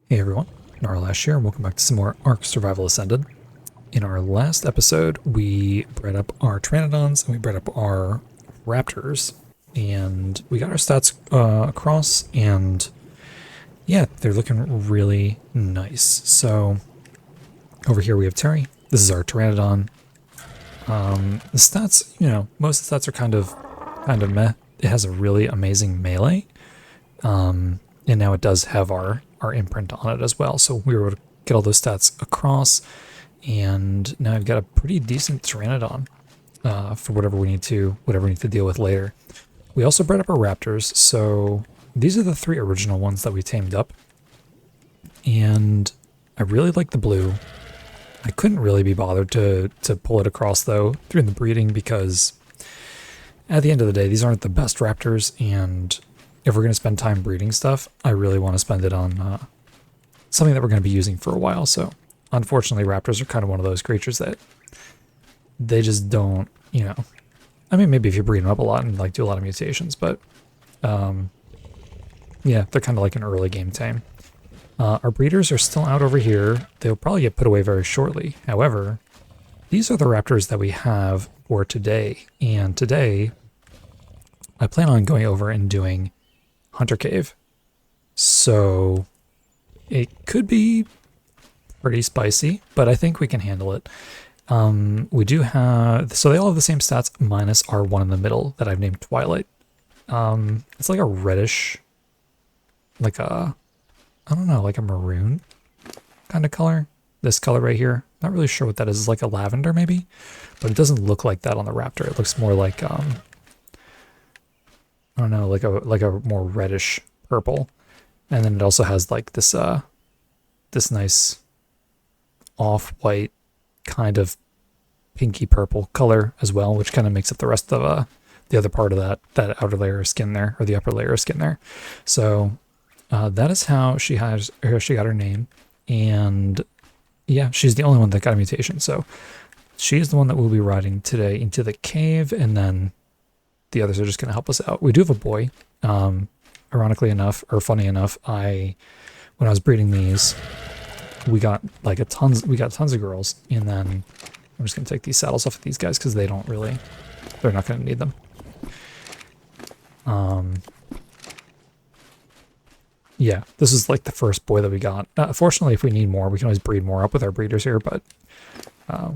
Hey everyone, in our last share, welcome back to some more ARK Survival Ascended. In our last episode, we bred up our Pteranodons and we bred up our Raptors, and we got our stats across, and yeah, they're looking really nice. So over here we have Terry. This is our Pteranodon. The stats, most of the stats are kind of meh. It has a really amazing melee, and now it does have our imprint on it as well. So we were able to get all those stats across, and now I've got a pretty decent Pteranodon for whatever we need to deal with later. We also bred up our Raptors, so these are the three original ones that we tamed up, and I really like the blue. I couldn't really be bothered to pull it across though during the breeding, because at the end of the day, these aren't the best Raptors, and if we're going to spend time breeding stuff, I really want to spend it on something that we're going to be using for a while. So unfortunately, Raptors are kind of one of those creatures that they just don't, I mean, maybe if you breed them up a lot and like do a lot of mutations, but yeah, they're kind of like an early game tame. Our breeders are still out over here. They'll probably get put away very shortly. However, these are the Raptors that we have for today. And today, I plan on going over and doing Hunter Cave. So it could be pretty spicy, but I think we can handle it. We do have, so they all have the same stats minus our one in the middle that I've named Twilight. It's like a reddish, like a, I don't know, like a maroon kind of color. This color right here, not really sure what that is. It's like a lavender maybe, but it doesn't look like that on the Raptor. It looks more like, I don't know, like a more reddish purple. And then it also has like this this nice off-white kind of pinky purple color as well, which kind of makes up the rest of the other part of that outer layer of skin there, or the upper layer of skin there. So that is how she got her name. And yeah, she's the only one that got a mutation. So she is the one that we'll be riding today into the cave, and then the others are just going to help us out. We do have a boy. Ironically enough, or funny enough, when I was breeding these, we got tons of girls, and then I'm just going to take these saddles off of these guys because they're not going to need them. Yeah, this is like the first boy that we got. Fortunately, if we need more, we can always breed more up with our breeders here, but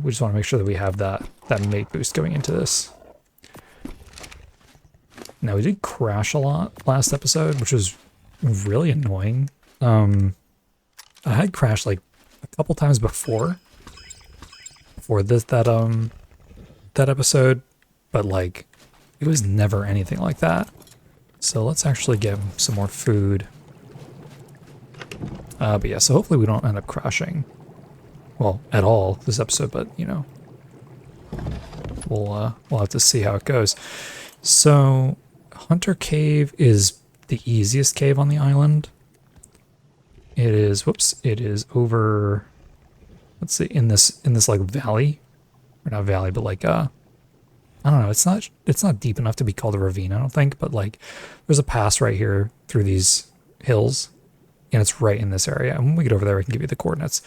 we just want to make sure that we have that mate boost going into this. Now, we did crash a lot last episode, which was really annoying. I had crashed like a couple times before that episode, but like it was never anything like that. So let's actually get some more food. But yeah, so hopefully we don't end up crashing, well, at all this episode, but we'll have to see how it goes. So Hunter Cave is the easiest cave on the island. It is, it is over, let's see, in this like valley, or not valley, but like I don't know, it's not deep enough to be called a ravine, I don't think, but like there's a pass right here through these hills, and it's right in this area. And when we get over there, I can give you the coordinates.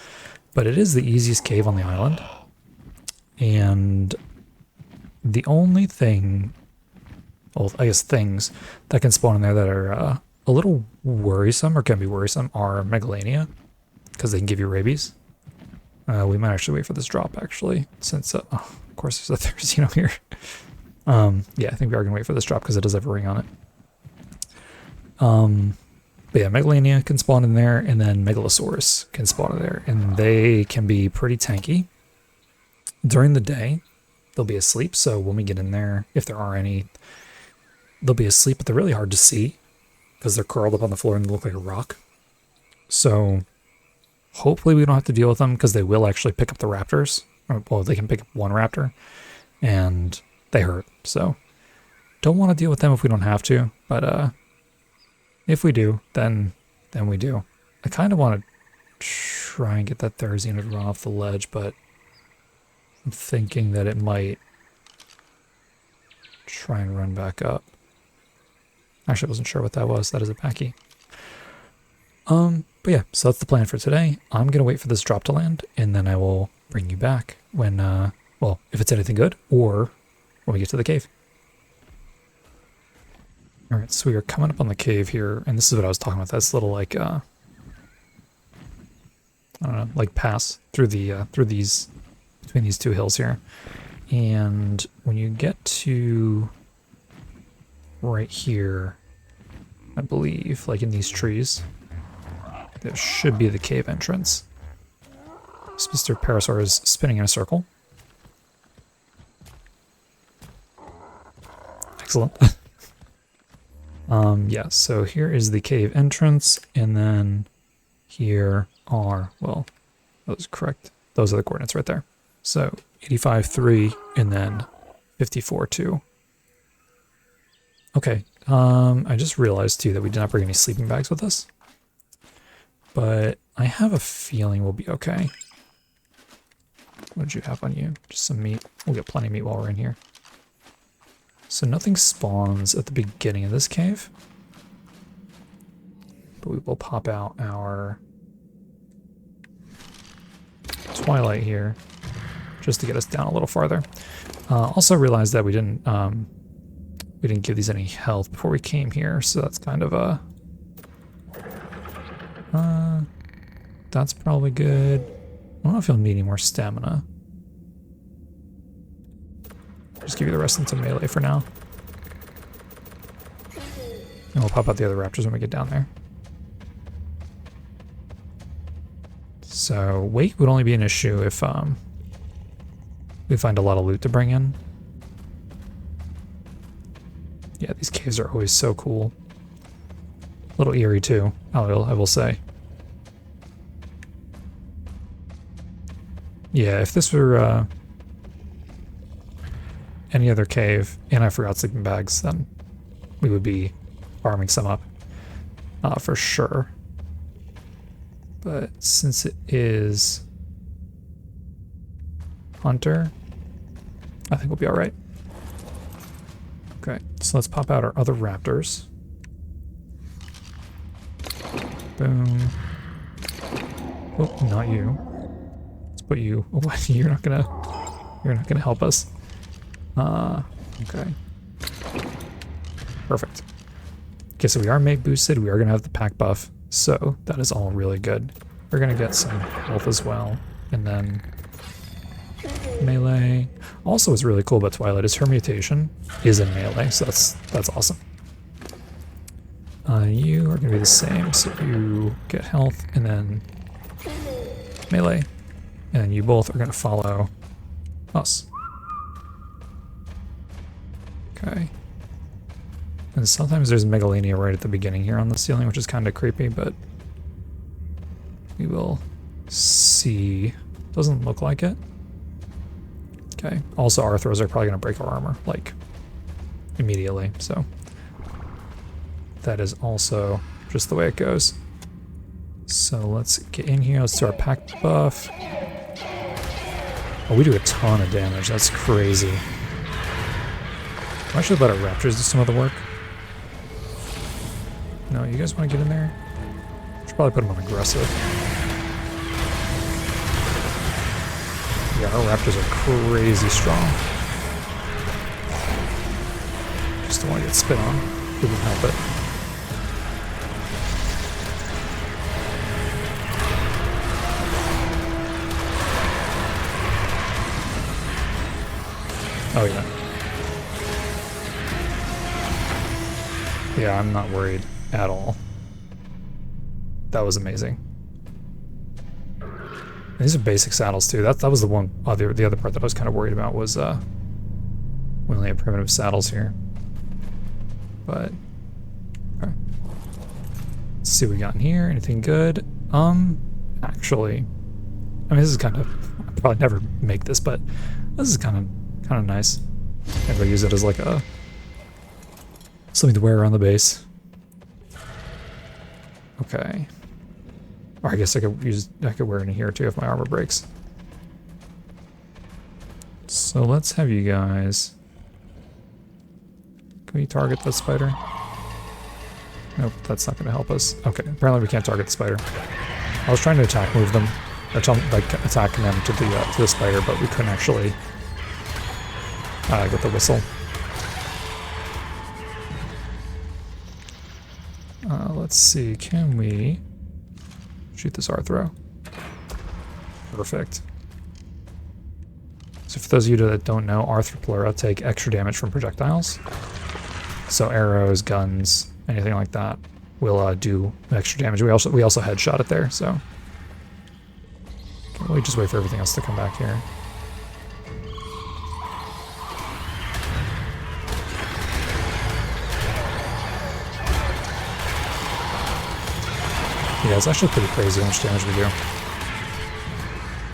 But it is the easiest cave on the island, and the only thing, well, I guess things that can spawn in there that are a little worrisome, or can be worrisome, are Megalania, because they can give you rabies. We might actually wait for this drop, actually, since, of course, there's a Therizino here. Yeah, I think we are going to wait for this drop, because it does have a ring on it. But yeah, Megalania can spawn in there, and then Megalosaurus can spawn in there, and they can be pretty tanky. During the day, they'll be asleep, so when we get in there, if there are any, they'll be asleep, but they're really hard to see because they're curled up on the floor and they look like a rock. So hopefully we don't have to deal with them, because they will actually pick up the raptors. Well, they can pick up one raptor, and they hurt. So don't want to deal with them if we don't have to, but if we do, then we do. I kind of want to try and get that Therizino to run off the ledge, but I'm thinking that it might try and run back up. Actually, I wasn't sure what that was. That is a Packy. But yeah, so that's the plan for today. I'm going to wait for this drop to land, and then I will bring you back when, well, if it's anything good, or when we get to the cave. All right, so we are coming up on the cave here, and this is what I was talking about. This little, like, I don't know, like pass through the, between these two hills here. And when you get to right here, I believe, like in these trees, there should be the cave entrance. So Mr. Parasaur is spinning in a circle. Excellent. Yeah, so here is the cave entrance, and then here are, well, that was correct. Those are the coordinates right there. So 85-3 and then 54-2. Okay, I just realized too that we did not bring any sleeping bags with us. But I have a feeling we'll be okay. What did you have on you? Just some meat. We'll get plenty of meat while we're in here. So nothing spawns at the beginning of this cave. But we will pop out our twilight here just to get us down a little farther. Also realized that we didn't give these any health before we came here, so that's kind of a that's probably good. I don't know if you'll need any more stamina. Just give you the rest into melee for now. And we'll pop out the other raptors when we get down there. So weight would only be an issue if we find a lot of loot to bring in. Yeah, these caves are always so cool. A little eerie too, I will say. Yeah, if this were any other cave and I forgot sleeping bags, then we would be farming some up for sure. But since it is Hunter, I think we'll be all right. Okay, so let's pop out our other raptors. Boom. Oh, not you. Let's put you. Oh, you're not gonna help us. Okay. Perfect. Okay, so we are mate boosted. We are gonna have the pack buff, so that is all really good. We're gonna get some health as well, and then melee. Also, what's really cool about Twilight is her mutation is in melee, so that's awesome. You are gonna be the same, so you get health and then melee, and you both are gonna follow us. Okay. And sometimes there's Megalania right at the beginning here on the ceiling, which is kind of creepy, but we will see. Doesn't look like it. Okay. Also, Arthros are probably going to break our armor, like, immediately, so that is also just the way it goes. So let's get in here. Let's do our pack buff. Oh, we do a ton of damage. That's crazy. I should let our raptors do some of the work. No, you guys want to get in there? Should probably put them on aggressive. Yeah, our raptors are crazy strong. Just don't want to get spit on. We can help it. Oh yeah. Yeah, I'm not worried at all. That was amazing. And these are basic saddles too. That was the one. The other part that I was kind of worried about was we only have primitive saddles here. But okay. Let's see what we got in here. Anything good? Actually, I mean, this is kind of. I'll probably never make this, but this is kind of nice. Maybe I'll use it as like a something to wear around the base. Okay. Or I guess I could wear it in here too if my armor breaks. So let's have you guys. Can we target the spider? Nope, that's not going to help us. Okay, apparently we can't target the spider. I was trying to attack move them, or like attacking them to the spider, but we couldn't actually get the whistle. Let's see, can we shoot this Arthro? Perfect. So for those of you that don't know, Arthropleura take extra damage from projectiles. So arrows, guns, anything like that will do extra damage. We also headshot it there, so we just wait for everything else to come back here. Yeah, it's actually pretty crazy how much damage we do.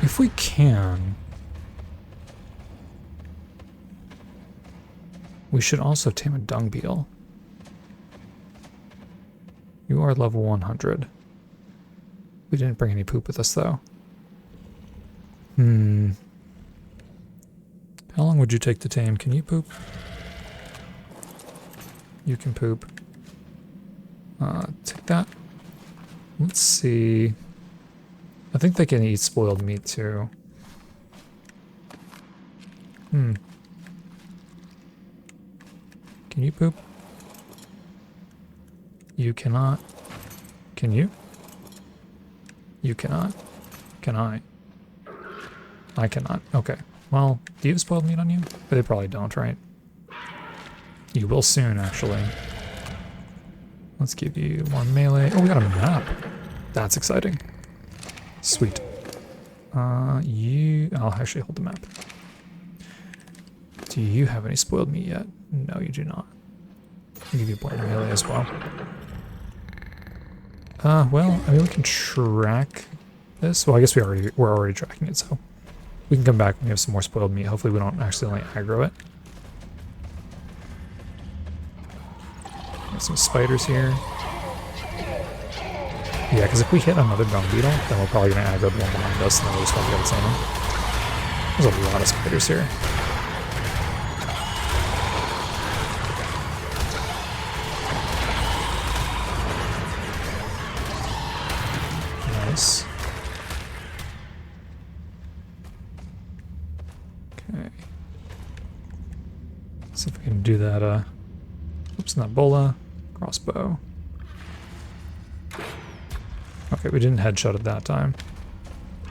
If we can, we should also tame a dung beetle. You are level 100. We didn't bring any poop with us, though. How long would you take to tame? Can you poop? You can poop. Take that. Let's see. I think they can eat spoiled meat, too. Can you poop? You cannot. Can you? You cannot. Can I? I cannot. Okay. Well, do you have spoiled meat on you? But they probably don't, right? You will soon, actually. Let's give you more melee. Oh, we got a map. That's exciting. Sweet. I'll actually hold the map. Do you have any spoiled meat yet? No, you do not. I'll give you more melee as well. Well, I mean, we can track this. Well, I guess we're already tracking it, so we can come back when we have some more spoiled meat. Hopefully we don't accidentally aggro it. Got some spiders here. Yeah, because if we hit another dung beetle, then we're probably going to aggro the one behind us, and then we just won't be able to tame them. There's a lot of spiders here. Nice. Okay. Let's see if we can do that, oops, not bola. Crossbow. Okay, we didn't headshot it that time.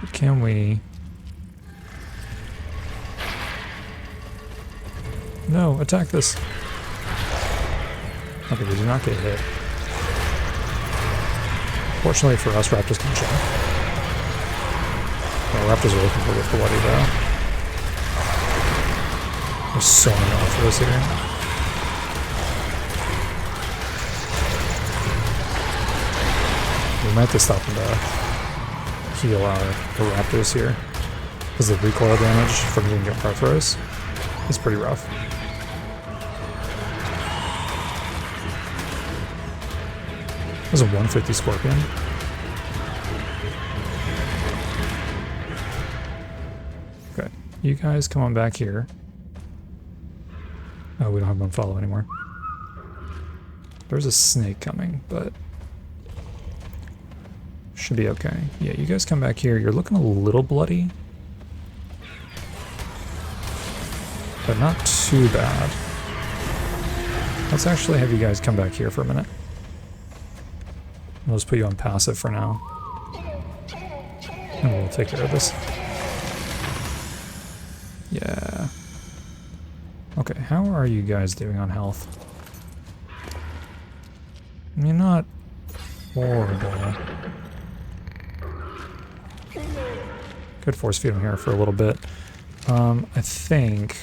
But can we? No, attack this. Okay, we did not get hit. Fortunately for us, raptors can jump. Oh, raptors are looking pretty bloody though. There's so many Arthros here. We might have to stop and heal the raptors here, because the recoil damage from getting your Arthros is pretty rough. There's a 150 scorpion. Okay, you guys come on back here. Oh, we don't have one follow anymore. There's a snake coming, but should be okay. Yeah, you guys come back here. You're looking a little bloody, but not too bad. Let's actually have you guys come back here for a minute. We'll just put you on passive for now, and we'll take care of this. Yeah. Okay, how are you guys doing on health? I mean, not horrible. Could force feed him here for a little bit. I think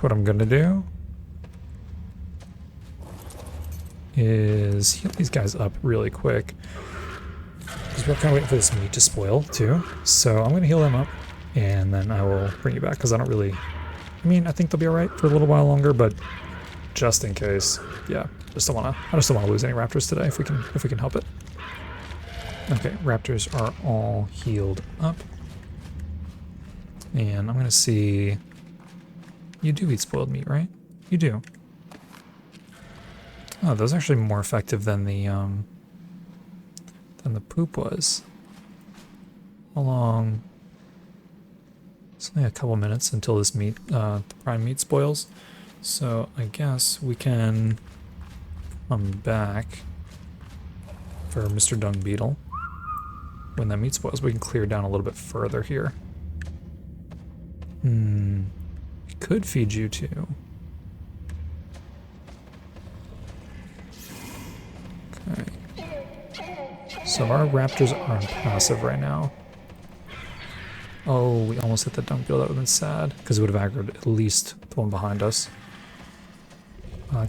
what I'm gonna do is heal these guys up really quick, because we're kind of waiting for this meat to spoil too. So I'm gonna heal them up, and then I will bring you back, because I don't really. I mean, I think they'll be all right for a little while longer, but just in case, yeah. I just don't want to lose any raptors today if we can help it. Okay, raptors are all healed up. And I'm gonna see. You do eat spoiled meat, right? You do. Oh, that was actually more effective than the poop was. How long? It's only a couple minutes until this meat, the prime meat spoils. So I guess we can come back for Mr. Dung Beetle. When that meat spoils, we can clear down a little bit further here. We could feed you too. Okay. So our raptors are on passive right now. Oh, we almost hit the dung beetle. That would have been sad, because it would have aggroed at least the one behind us.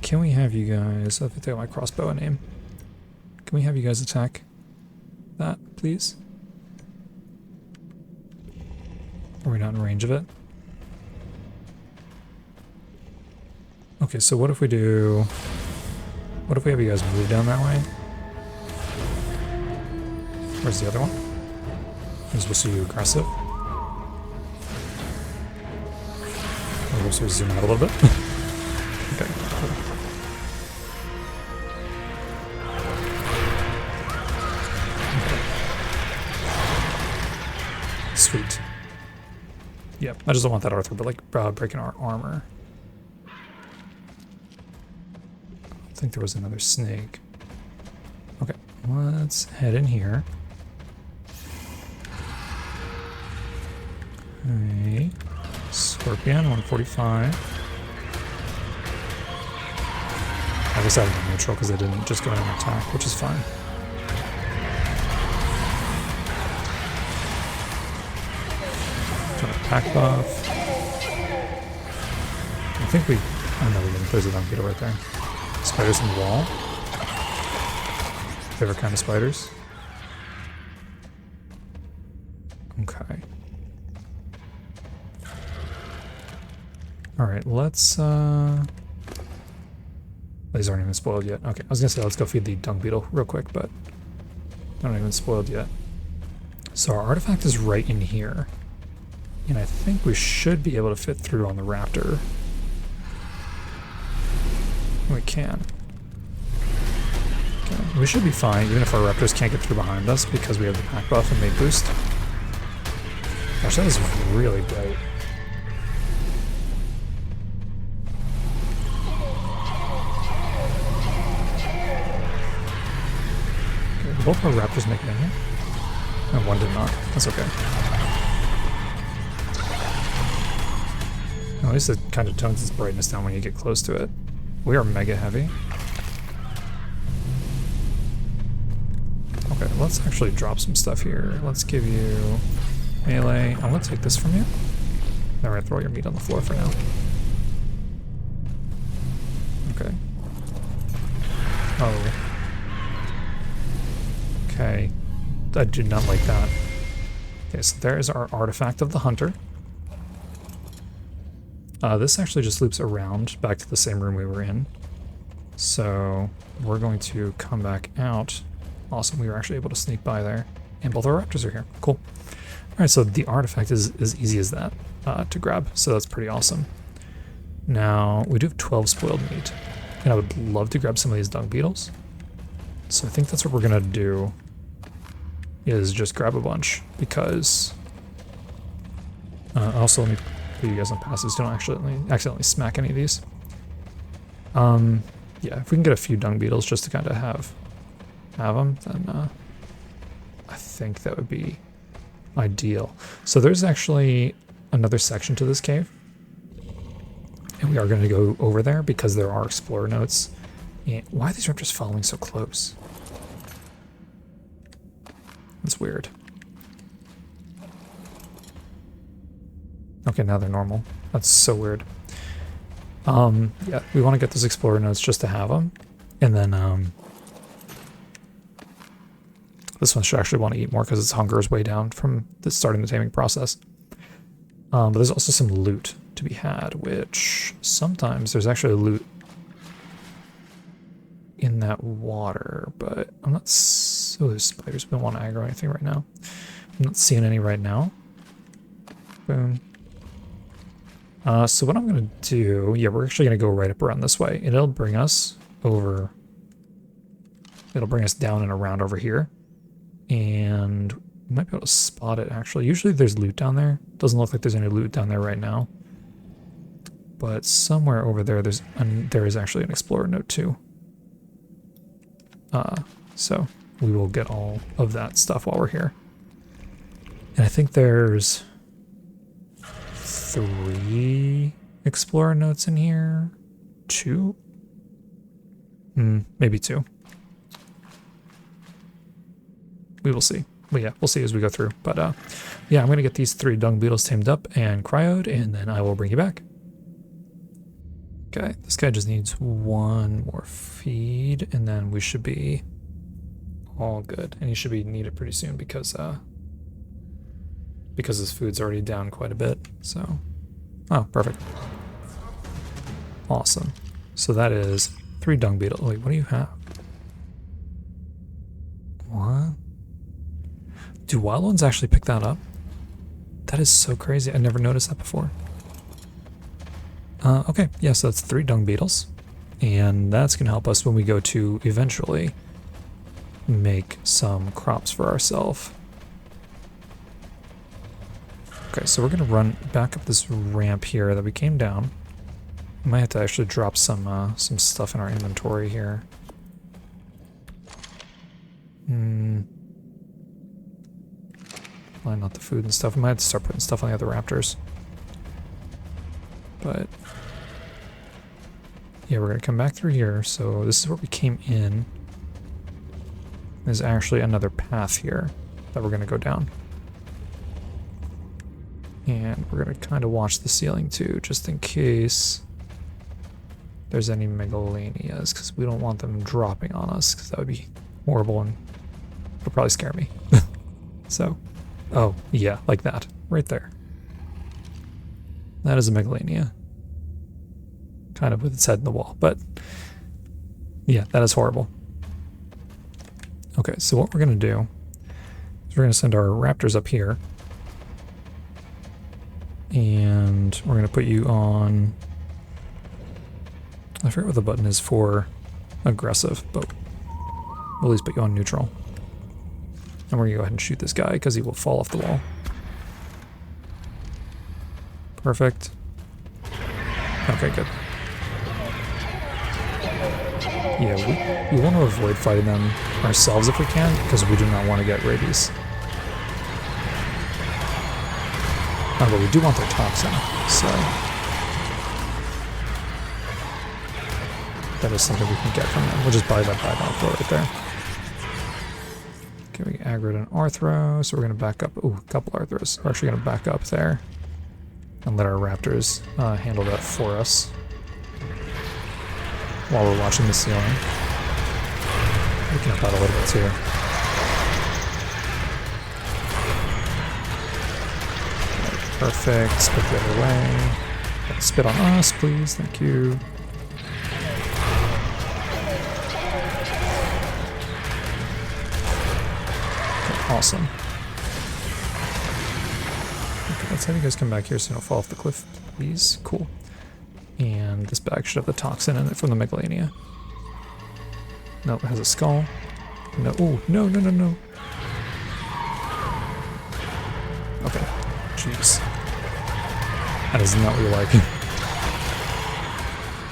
Can we have you guys... I think they got my crossbow name. Can we have you guys attack that, please? Are we not in range of it? Okay, so what if we do... What if we have you guys move down that way? Where's the other one? You're supposed to be aggressive. We're supposed to zoom out a little bit. Okay, cool. Okay. Sweet. Yep, I just don't want that Arthur, but like breaking our armor. I think there was another snake. Okay, let's head in here. Okay. Scorpion, 145. I guess I was neutral because they didn't just go in and attack, which is fine. Attack buff. I think we... Oh no, we didn't. There's a dung beetle right there. Spiders in the wall. Favorite kind of spiders. Okay. Alright, let's... These aren't even spoiled yet. Okay, I was gonna say let's go feed the dung beetle real quick, but they're not even spoiled yet. So our artifact is right in here. And I think we should be able to fit through on the raptor. We can. Okay, we should be fine, even if our raptors can't get through behind us because we have the pack buff and they boost. Gosh, that is really bright. Okay, both our raptors make it in here. No, one did not. That's okay. At least it kind of tones its brightness down when you get close to it. We are mega heavy. Okay, let's actually drop some stuff here. Let's give you melee. I'm gonna take this from you. Then we're gonna throw your meat on the floor for now. Okay. Oh. Okay. I do not like that. Okay, so there is our artifact of the hunter. This actually just loops around back to the same room we were in. So we're going to come back out. Awesome, we were actually able to sneak by there. And both our raptors are here. Cool. Alright, so the artifact is as easy as that to grab. So that's pretty awesome. Now, we do have 12 spoiled meat. And I would love to grab some of these dung beetles. So I think that's what we're going to do. Is just grab a bunch. Because... also, let me... put you guys on passes, don't accidentally smack any of these. Yeah, if we can get a few dung beetles just to kind of have them, then I think that would be ideal. So there's actually another section to this cave, and we are going to go over there because there are explorer notes. And why are these raptors following so close? That's weird. Okay, now they're normal. That's so weird. Yeah, we want to get those explorer notes just to have them. And then, this one should actually want to eat more because its hunger is way down from starting the taming process. But there's also some loot to be had, which sometimes there's actually loot in that water, but I'm not so... there's spiders. We don't want to aggro anything right now. I'm not seeing any right now. Boom. So what I'm going to do, yeah, we're actually going to go right up around this way. It'll bring us over It'll bring us down and around over here. And we might be able to spot it, actually. Usually there's loot down there. Doesn't look like there's any loot down there right now. But somewhere over there, there is actually an explorer note too. So we will get all of that stuff while we're here. And I think there's 3 explorer notes in here. 2? Maybe 2. We will see. Well, yeah, we'll see as we go through. But yeah, I'm going to get these 3 dung beetles tamed up and cryoed, and then I will bring you back. Okay, this guy just needs 1 more feed, and then we should be all good. And he should be needed pretty soon because his food's already down quite a bit. So, oh, perfect. Awesome. So that is 3 dung beetles. Wait, what do you have? What? Do wild ones actually pick that up? That is so crazy. I never noticed that before. Okay, yeah, so that's 3 dung beetles. And that's going to help us when we go to eventually make some crops for ourselves. Okay, so we're going to run back up this ramp here that we came down. We might have to actually drop some stuff in our inventory here. Well, not the food and stuff. We might have to start putting stuff on the other raptors. But yeah, we're going to come back through here. So this is where we came in. There's actually another path here that we're going to go down. And we're going to kind of watch the ceiling too, just in case there's any megalanias, because we don't want them dropping on us, because that would be horrible and would probably scare me. So, oh yeah, like that, right there. That is a megalania. Kind of with its head in the wall, but yeah, that is horrible. Okay, so what we're going to do is we're going to send our raptors up here. And we're going to put you on... I forget what the button is for aggressive, but we'll at least put you on neutral. And we're going to go ahead and shoot this guy because he will fall off the wall. Perfect. Okay, good. Yeah, we want to avoid fighting them ourselves if we can, because we do not want to get rabies. Oh, but we do want their toxin, so that is something we can get from them. We'll just buy that bag on the floor right there. Okay, we aggroed an Arthro, so we're going to back up. Ooh, a couple Arthros. We're actually going to back up there and let our raptors handle that for us while we're watching the ceiling. We can help out a little bit too. Perfect. Spit the other way. Spit on us, please. Thank you. Okay, awesome. Okay, let's have you guys come back here so you don't fall off the cliff, please. Cool. And this bag should have the toxin in it from the megalania. No, it has a skull. No. Ooh, no, no, no, no. Okay. Jeez. That is not what you like.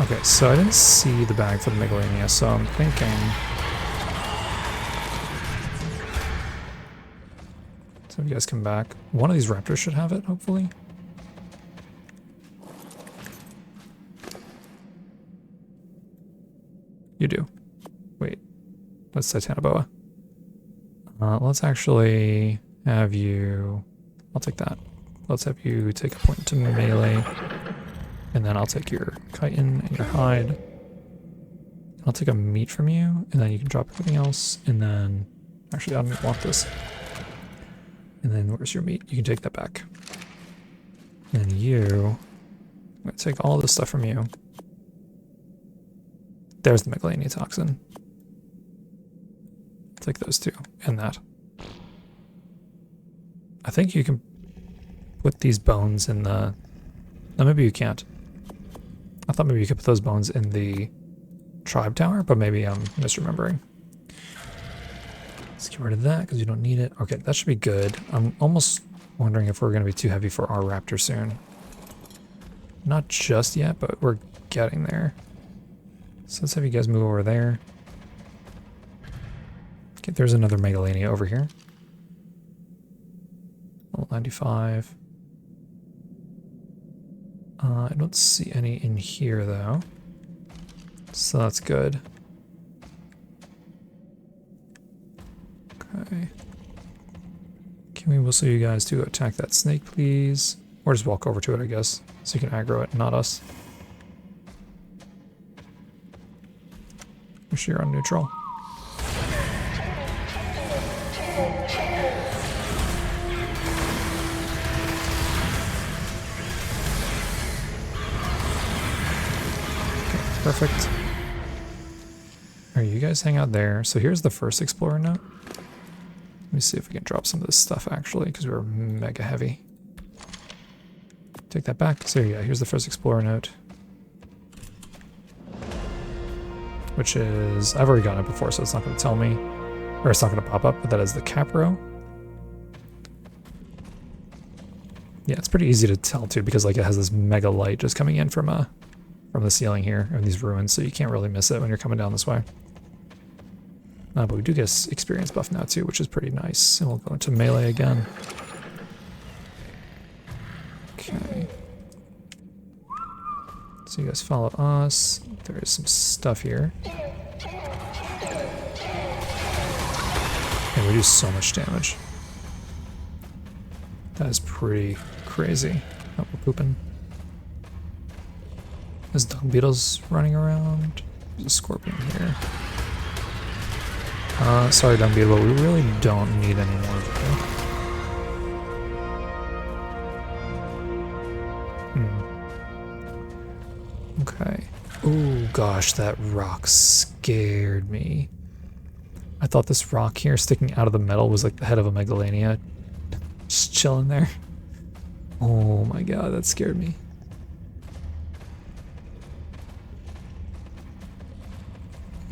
Okay, so I didn't see the bag for the megalania, so I'm thinking... So if you guys come back, one of these raptors should have it, hopefully. You do. Wait, that's Titanoboa. Let's actually have you... I'll take that. Let's have you take a point to melee, and then I'll take your chitin and your hide. I'll take a meat from you, and then you can drop everything else, and then... Actually, I don't want this. And then where's your meat? You can take that back. And you... I'm going to take all this stuff from you. There's the megalania toxin. Take those two, and that. I think you can put these bones in the... No, maybe you can't. I thought maybe you could put those bones in the tribe tower, but maybe I'm misremembering. Let's get rid of that because you don't need it. Okay, that should be good. I'm almost wondering if we're going to be too heavy for our raptor soon. Not just yet, but we're getting there. So let's have you guys move over there. Okay, there's another Megalania over here. Level 95. I don't see any in here though. So that's good. Okay. Can we whistle you guys to attack that snake, please? Or just walk over to it, I guess, so you can aggro it, not us. Make sure you're on neutral. Okay, perfect. Alright, you guys hang out there. So here's the first explorer note. Let me see if we can drop some of this stuff actually, because we're mega heavy. Take that back. So yeah, here's the first explorer note. Which is, I've already gotten it before, so it's not going to tell me, or it's not going to pop up, but that is the Capro. Yeah, it's pretty easy to tell too, because like it has this mega light just coming in from the ceiling here, of these ruins, so you can't really miss it when you're coming down this way. But we do get experience buff now too, which is pretty nice. And we'll go into melee again. Okay. So you guys follow us. There is some stuff here. And we do so much damage. That is pretty crazy. Oh, we're pooping. There's dung beetles running around. There's a scorpion here. Sorry, dung beetle, but we really don't need any more of you. Okay. Oh gosh, that rock scared me. I thought this rock here sticking out of the metal was like the head of a Megalania. Just chilling there. Oh my god, that scared me.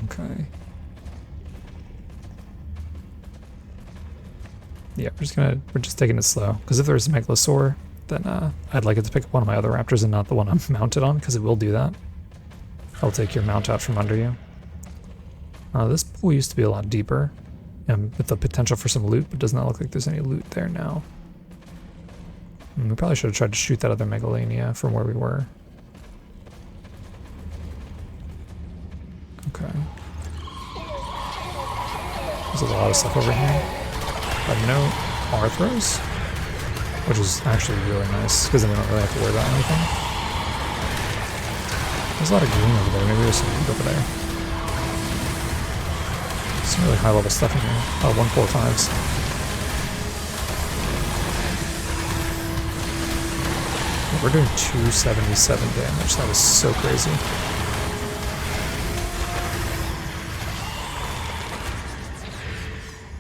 Okay. Yeah, we're just taking it slow. Because if there's a Megalosaur, then I'd like it to pick up one of my other raptors and not the one I'm mounted on, because it will do that. I'll take your mount out from under you. This pool used to be a lot deeper, and with the potential for some loot, but does not look like there's any loot there now. We probably should have tried to shoot that other Megalania from where we were. Okay. There's a lot of stuff over here. But no Arthros, which is actually really nice, because then we don't really have to worry about anything. There's a lot of green over there, maybe there's some loot over there. Some really high level stuff in here. Oh, 145s. Yeah, we're doing 277 damage, that is so crazy.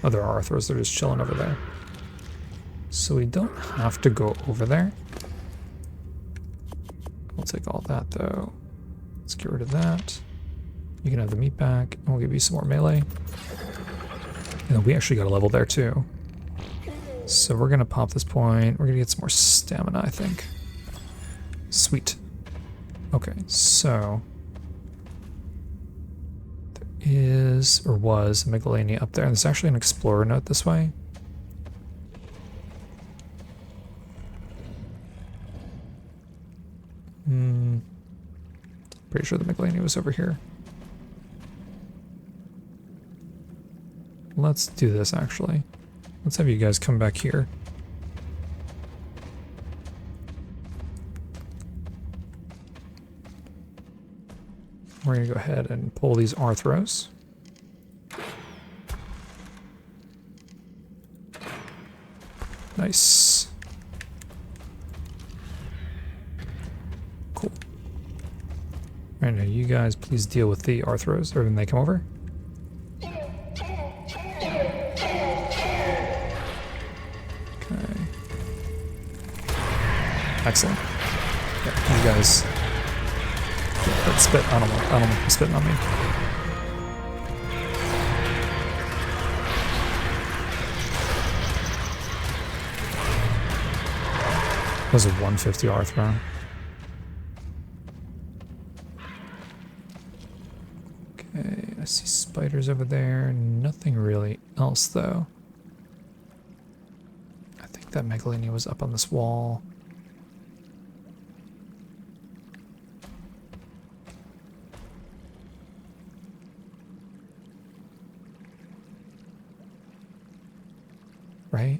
Oh, there are Arthros, they're just chilling over there. So we don't have to go over there. We'll take all that though. Let's get rid of that. You can have the meat back, and we'll give you some more melee. And then we actually got a level there too. So we're gonna pop this point. We're gonna get some more stamina, I think. Sweet. Okay, so is, or was, a Megalania up there. And there's actually an explorer note this way. Pretty sure the Megalania was over here. Let's do this actually. Let's have you guys come back here. We're going to go ahead and pull these Arthros. Nice. Cool. Alright, now you guys please deal with the Arthros, or when they come over. Okay. Excellent. Yeah, you guys... That spit, I don't want them spitting on me. Was a 150 R throw. Okay, I see spiders over there. Nothing really else though. I think that Megalania was up on this wall. Right?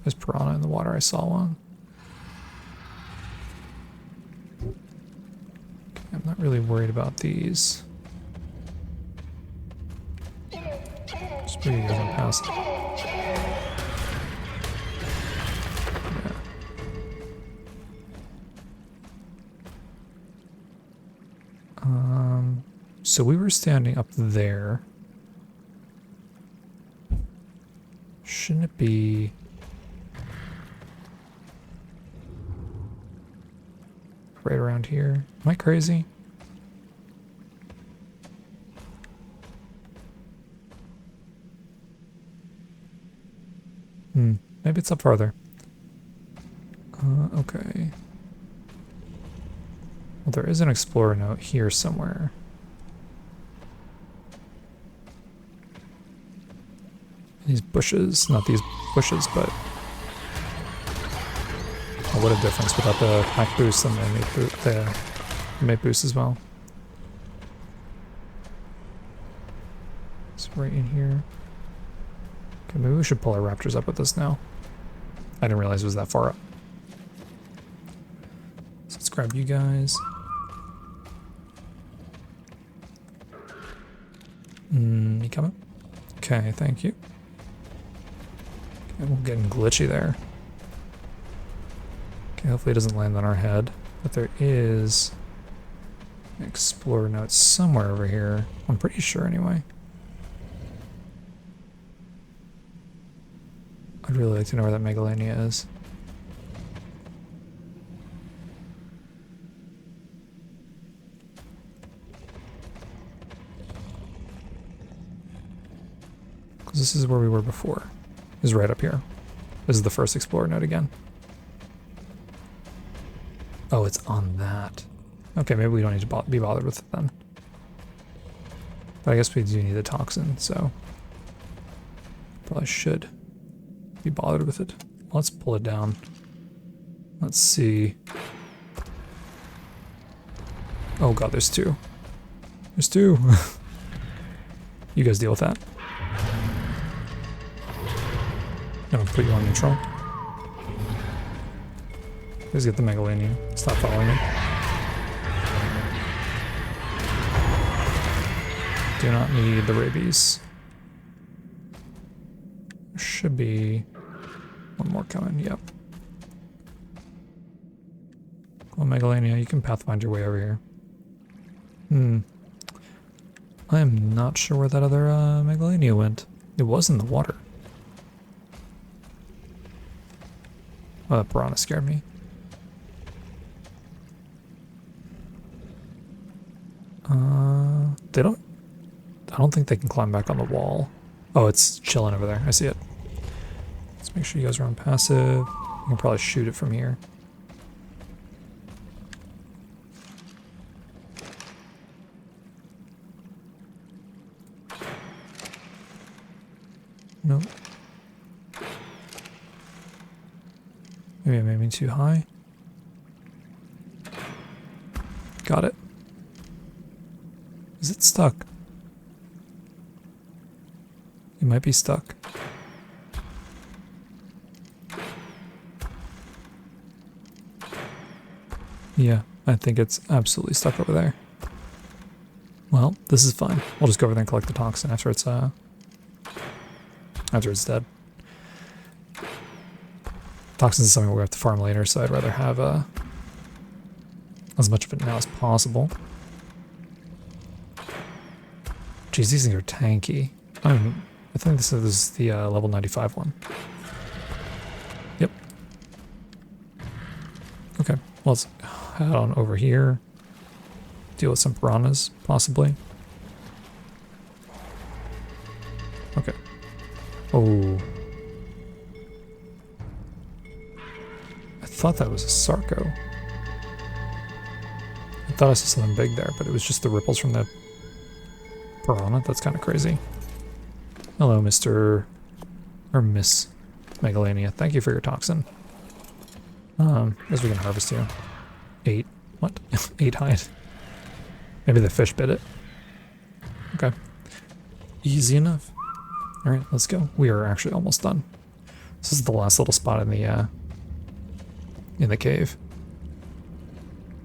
There's piranha in the water. I saw one. Okay, I'm not really worried about these. Just bring you guys on past. Yeah. So we were standing up there. Shouldn't it be right around here? Am I crazy? Maybe it's up farther. Okay. Well, there is an explorer note here somewhere. These bushes, not these bushes, but oh, what a difference without the pack boost and the mate boost as well. It's right in here. Okay, maybe we should pull our raptors up with us now. I didn't realize it was that far up. So let's grab you guys. You coming? Okay, thank you. Okay, we're getting glitchy there. Okay, hopefully it doesn't land on our head. But there is an explorer note somewhere over here. I'm pretty sure anyway. I'd really like to know where that Megalania is. Because this is where we were before. Is right up here. This is the first explorer node again. Oh, it's on that. Okay, maybe we don't need to be bothered with it then. But I guess we do need the toxin, so probably should be bothered with it. Let's pull it down. Let's see. Oh god, there's two. There's two. You guys deal with that. I'm gonna put you on neutral. Please get the Megalania. Stop following me. Do not need the rabies. There should be one more coming, yep. Well, Megalania, you can pathfind your way over here. I am not sure where that other Megalania went. It was in the water. Oh, that piranha scared me. I don't think they can climb back on the wall. Oh, it's chilling over there. I see it. Let's make sure you guys are on passive. You can probably shoot it from here. Nope. Maybe I'm aiming too high. Got it. Is it stuck? It might be stuck. Yeah, I think it's absolutely stuck over there. Well, this is fine. We'll just go over there and collect the toxin after it's dead. Toxins is something we have to farm later, so I'd rather have as much of it now as possible. Jeez, these things are tanky. I think this is the level 95 one. Yep. Okay, well, let's head on over here. Deal with some piranhas, possibly. Okay. Oh. I thought that was a Sarco. I thought I saw something big there, but it was just the ripples from the piranha. That's kind of crazy. Hello, Mr. or Miss Megalania. Thank you for your toxin. Guess we can harvest you. 8. What? 8 hide. Maybe the fish bit it. Okay. Easy enough. Alright, let's go. We are actually almost done. This is the last little spot in the cave.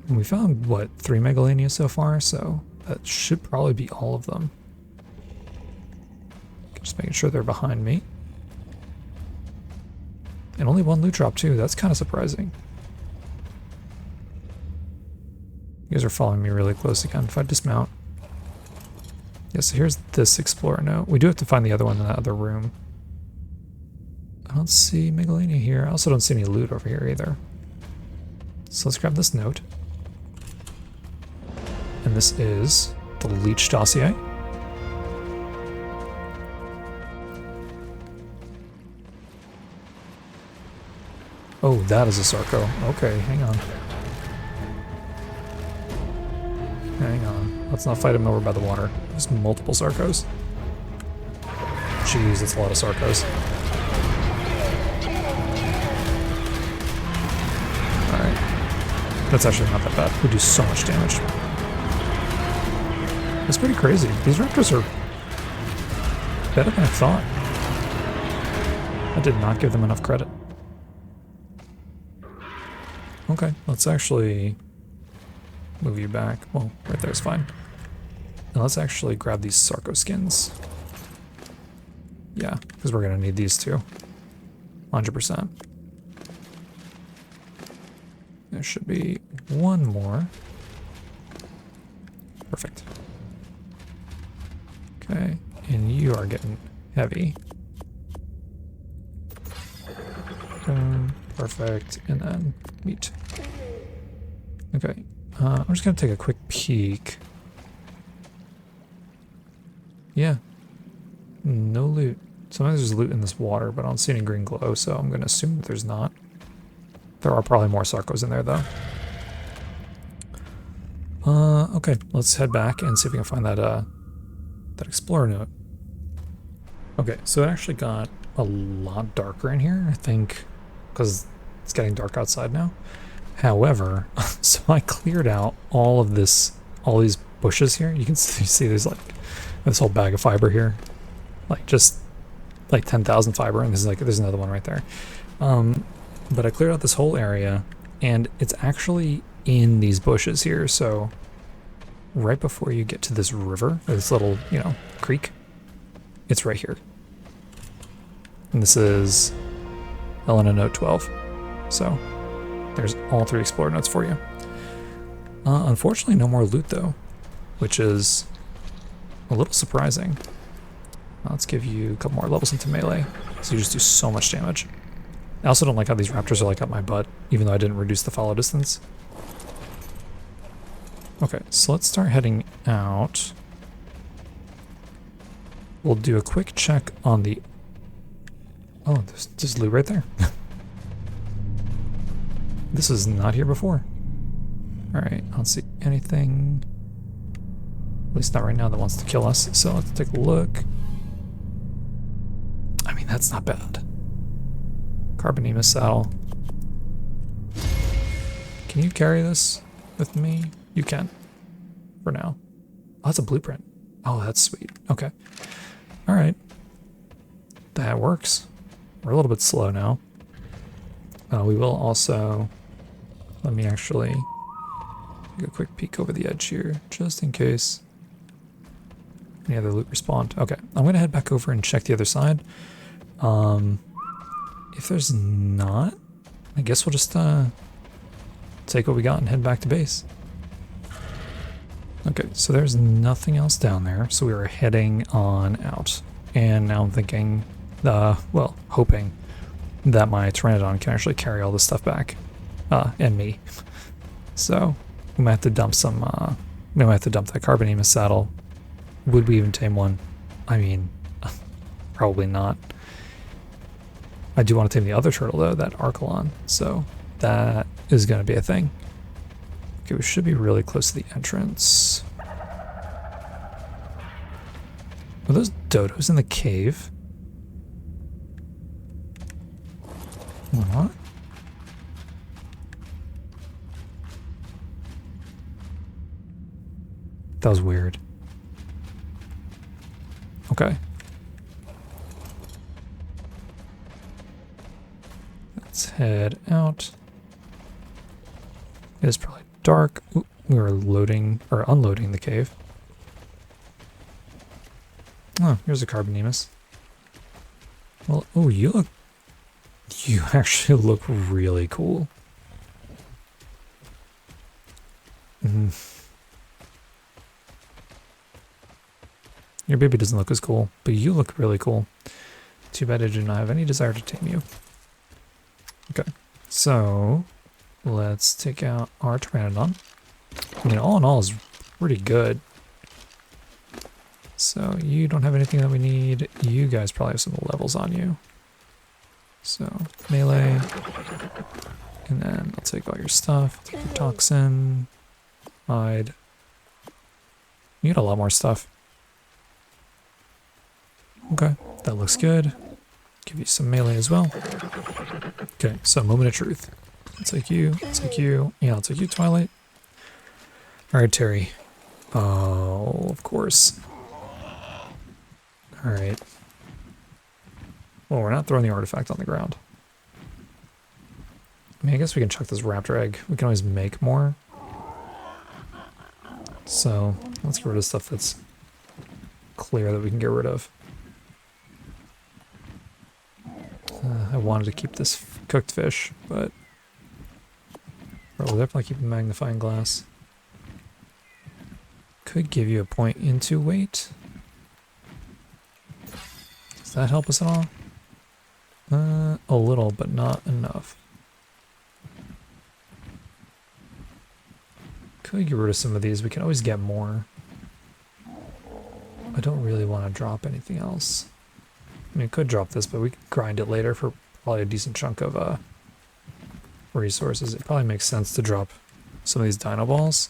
And we found, what, 3 Megalania so far, so that should probably be all of them. Just making sure they're behind me. And only 1 loot drop too, that's kind of surprising. You guys are following me really close again. If I dismount. Yeah, so here's this explorer note. We do have to find the other one in that other room. I don't see Megalania here. I also don't see any loot over here either. So let's grab this note. And this is the Leech dossier. Oh, that is a Sarco. Okay, hang on. Hang on. Let's not fight him over by the water. There's multiple Sarcos. Jeez, that's a lot of Sarcos. Alright. That's actually not that bad. We do so much damage. That's pretty crazy. These raptors are better than I thought. I did not give them enough credit. Okay, let's actually move you back. Well, right there is fine. And let's actually grab these Sarco skins. Yeah, because we're going to need these too. 100%. There should be 1 more. Perfect. Okay, and you are getting heavy. Boom. Perfect, and then meat. Okay, I'm just gonna take a quick peek. Yeah, no loot. Sometimes there's loot in this water, but I don't see any green glow, so I'm gonna assume that there's not. There are probably more Sarcos in there, though. Okay, let's head back and see if we can find that, that explorer note. Okay, so it actually got a lot darker in here, I think, because it's getting dark outside now. However, so I cleared out all of this, all these bushes here. You can see there's like this whole bag of fiber here, like just like 10,000 fiber, and there's another one right there. But I cleared out this whole area, and it's actually in these bushes here. So right before you get to this river, or this little, creek, it's right here. And this is Helena Note 12. So there's all 3 explorer notes for you. Unfortunately, no more loot though, which is a little surprising. Let's give you a couple more levels into melee, so you just do so much damage. I also don't like how these raptors are like up my butt, even though I didn't reduce the follow distance. Okay, so let's start heading out. We'll do a quick check on the... Oh, there's loot right there. This is not here before. Alright, I don't see anything. At least not right now that wants to kill us. So let's take a look. I mean, that's not bad. Carbonema saddle. Can you carry this with me? You can. For now. Oh, that's a blueprint. Oh, that's sweet. Okay. Alright. That works. We're a little bit slow now. We will also... Let me actually take a quick peek over the edge here, just in case any other loot respawned. Okay, I'm going to head back over and check the other side. If there's not, I guess we'll just take what we got and head back to base. Okay, so there's nothing else down there, so we are heading on out. And now I'm thinking, well, hoping that my Pteranodon can actually carry all this stuff back. And me. So, we might have to dump some, we might have to dump that Carbonema saddle. Would we even tame one? I mean, probably not. I do want to tame the other turtle though, that Archelon, so that is going to be a thing. Okay, we should be really close to the entrance. Are those dodos in the cave? What? That was weird. Okay. Let's head out. It is probably dark. Ooh, we were loading or unloading the cave. Oh, here's a carbonemus. Well, oh, you actually look really cool. Your baby doesn't look as cool, but you look really cool. Too bad I do not have any desire to tame you. Okay, so let's take out our Pteranodon. I mean, all in all is pretty good. So you don't have anything that we need. You guys probably have some levels on you. So melee, and then I'll take all your stuff. Take your toxin, hide. You got a lot more stuff. Okay, that looks good. Give you some melee as well. Okay, so moment of truth. I'll take you, I'll take you. Yeah, I'll take you, Twilight. Alright, Terry. Oh, of course. Alright. Well, we're not throwing the artifact on the ground. I mean, I guess we can chuck this raptor egg. We can always make more. So, let's get rid of stuff that's clear that we can get rid of. I wanted to keep this cooked fish, but we'll definitely keep a magnifying glass. Could give you a point into weight. Does that help us at all? A little, but not enough. Could get rid of some of these. We can always get more. I don't really want to drop anything else. I mean, could drop this, but we could grind it later for probably a decent chunk of resources. It probably makes sense to drop some of these dino balls.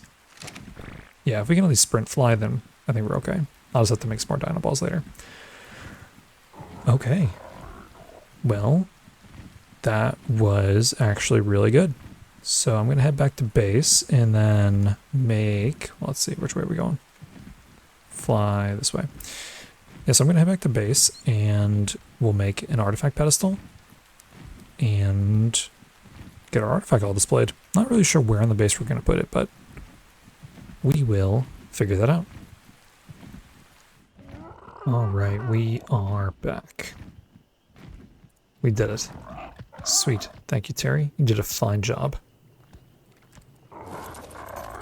Yeah, if we can at least sprint fly, then I think we're okay. I'll just have to make some more dino balls later. Okay. Well, that was actually really good. So I'm going to head back to base and then make... Well, let's see, which way are we going? Fly this way. Yeah, so I'm going to head back to base and we'll make an artifact pedestal and get our artifact all displayed. Not really sure where on the base we're going to put it, but we will figure that out. Alright, we are back. We did it. Sweet. Thank you, Terry. You did a fine job.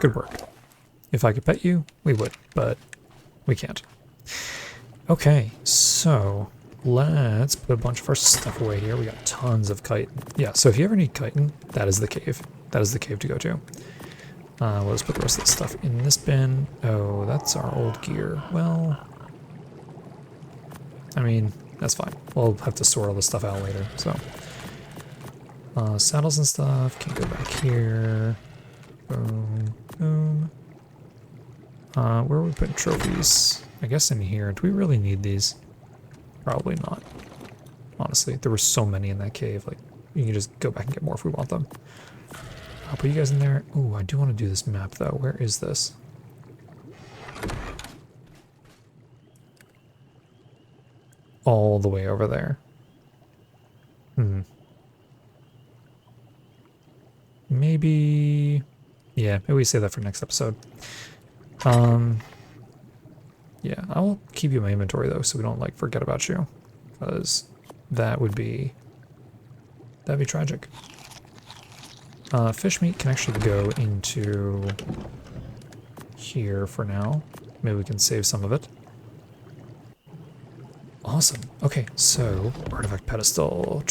Good work. If I could pet you, we would, but we can't. Okay, so let's put a bunch of our stuff away here. We got tons of chitin. Yeah, so if you ever need chitin, that is the cave. That is the cave to go to. We'll just put the rest of the stuff in this bin. Oh, that's our old gear. Well, I mean, that's fine. We'll have to sort all this stuff out later, so. Saddles and stuff can go back here. Boom, boom. Where are we putting trophies? I guess in here. Do we really need these? Probably not. Honestly, there were so many in that cave. Like, you can just go back and get more if we want them. I'll put you guys in there. Oh, I do want to do this map though. Where is this? All the way over there. Maybe... Yeah, maybe we save that for next episode. Yeah, I will keep you in my inventory though, so we don't like forget about you. Because that would be... That'd be tragic. Fish meat can actually go into here for now. Maybe we can save some of it. Awesome. Okay, so artifact pedestal. I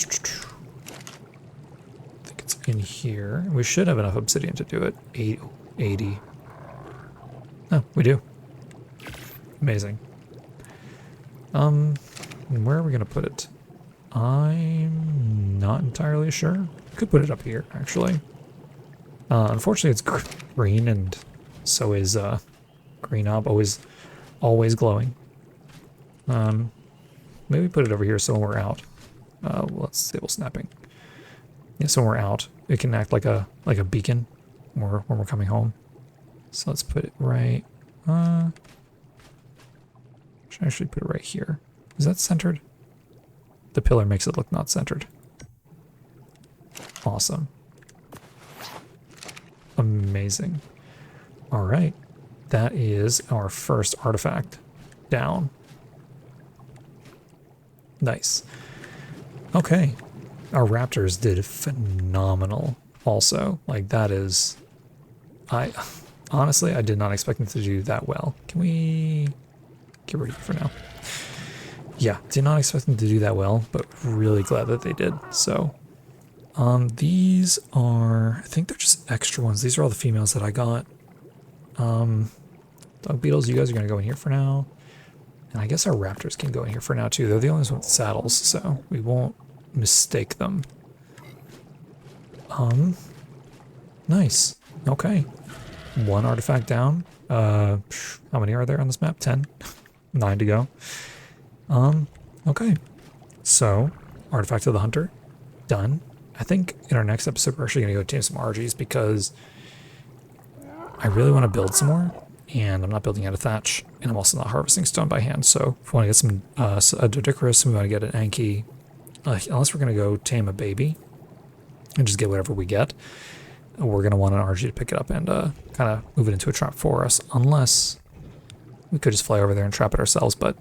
think it's in here. We should have enough obsidian to do it. 80. Oh, we do. Amazing. Where are we gonna put it? I'm not entirely sure. Could put it up here, actually. Unfortunately, it's green, and so is green knob, always glowing. Maybe put it over here so when we're out. Let's disable snapping. Yeah, so when we're out, it can act like a beacon when we're coming home. So let's put it right. Should I actually put it right here? Is that centered? The pillar makes it look not centered. Awesome. Amazing. All right, that is our first artifact down. Nice. Okay, our raptors did phenomenal also. Like that is, honestly, I did not expect them to do that well. Can we get rid of it for now? Yeah, did not expect them to do that well, but really glad that they did. So, these are, I think they're just extra ones. These are all the females that I got. Dog beetles, you guys are gonna go in here for now. And I guess our raptors can go in here for now too. They're the only ones with saddles, so we won't mistake them. Nice. Okay. One artifact down. How many are there on this map? 10. 9 to go. Okay. So, Artifact of the Hunter, done. I think in our next episode we're actually going to go tame some RGs because I really want to build some more, and I'm not building out of thatch, and I'm also not harvesting stone by hand. So if we want to get some a Doedicurus, we want to get an Anki, unless we're going to go tame a baby and just get whatever we get, we're going to want an RG to pick it up and kind of move it into a trap for us, unless we could just fly over there and trap it ourselves, but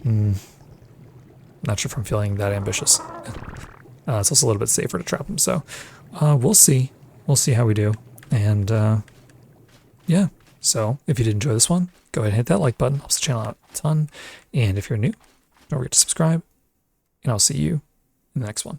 not sure if I'm feeling that ambitious. It's also a little bit safer to trap them, so we'll see. We'll see how we do. And yeah, so if you did enjoy this one, go ahead and hit that like button. Helps the channel out a ton. And if you're new, don't forget to subscribe. And I'll see you in the next one.